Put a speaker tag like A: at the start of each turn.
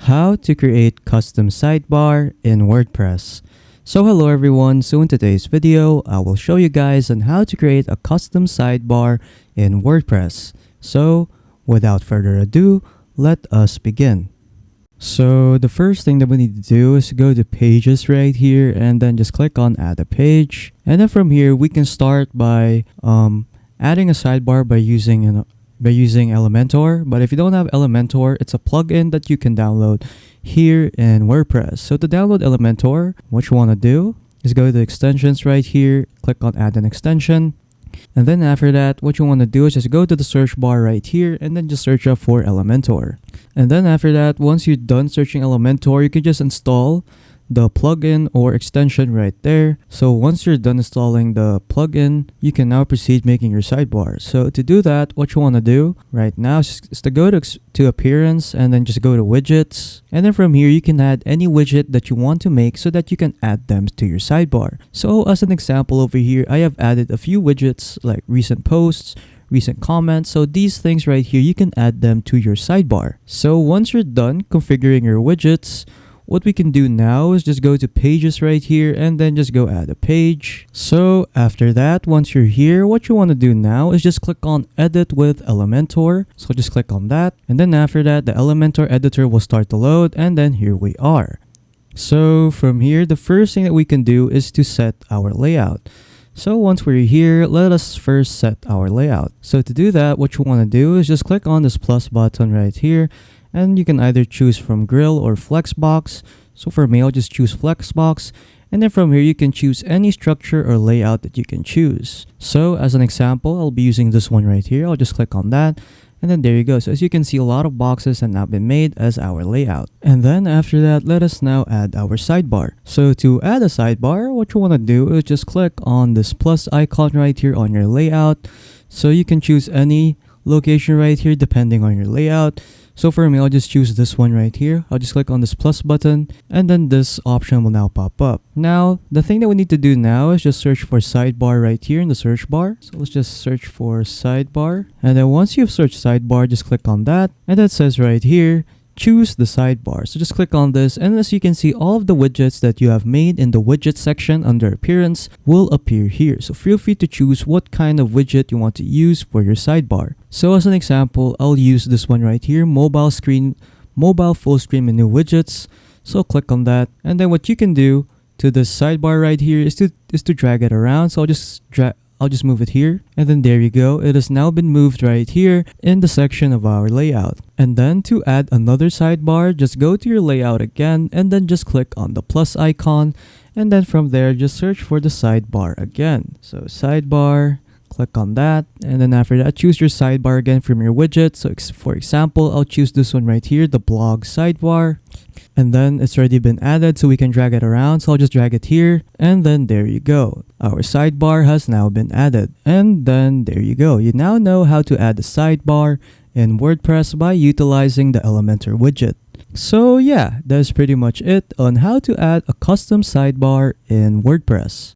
A: How to create custom sidebar in WordPress. So hello everyone, so in today's video, I will show you guys on how to create a custom sidebar in WordPress. So without further ado, let us begin. So the first thing that we need to do is go to pages right here and then just click on add a page. And then from here, we can start by adding a sidebar by using Elementor. But if you don't have Elementor, it's a plugin that you can download here in WordPress. So to download Elementor, what you want to do is go to extensions right here, click on add an extension. And then after that, what you want to do is just go to the search bar right here and then just search up for Elementor. And then after that, once you're done searching Elementor, you can just install the plugin or extension right there. So once you're done installing the plugin, you can now proceed making your sidebar. So to do that, what you want to do right now is to go to appearance and then just go to widgets. And then from here, you can add any widget that you want to make so that you can add them to your sidebar. So as an example over here, I have added a few widgets like recent posts, recent comments. So these things right here, you can add them to your sidebar. So once you're done configuring your widgets, what we can do now is just go to pages right here and then just go add a page. So after that, once you're here, what you want to do now is just click on edit with Elementor. So just click on that. And then after that, the Elementor editor will start to load. And then here we are. So from here, the first thing that we can do is to set our layout. So once we're here, let us first set our layout. So to do that, what you want to do is just click on this plus button right here. And you can either choose from grill or flexbox. So for me, I'll just choose flexbox. And then from here, you can choose any structure or layout that you can choose. So as an example, I'll be using this one right here. I'll just click on that. And then there you go. So as you can see, a lot of boxes have now been made as our layout. And then after that, let us now add our sidebar. So to add a sidebar, what you want to do is just click on this plus icon right here on your layout. So you can choose any location right here depending on your layout. So for me, I'll just choose this one right here. I'll just click on this plus button and then this option will now pop up. Now, the thing that we need to do now is just search for sidebar right here in the search bar. So let's just search for sidebar. And then once you've searched sidebar, just click on that. And that says right here, choose the sidebar. So just click on this, and as you can see, all of the widgets that you have made in the widget section under appearance will appear here. So feel free to choose what kind of widget you want to use for your sidebar. So as an example, I'll use this one right here, mobile full screen menu widgets. So click on that, and then what you can do to the sidebar right here is to drag it around. So I'll just move it here, and then there you go. It has now been moved right here in the section of our layout. And then to add another sidebar, just go to your layout again and then just click on the plus icon. And then from there, just search for the sidebar again. So sidebar, click on that. And then after that, choose your sidebar again from your widget. So for example, I'll choose this one right here, the blog sidebar. And then it's already been added, so we can drag it around. So I'll just drag it here, and then there you go. Our sidebar has now been added. And then there you go. You now know how to add a sidebar in WordPress by utilizing the Elementor widget. So yeah, that's pretty much it on how to add a custom sidebar in WordPress.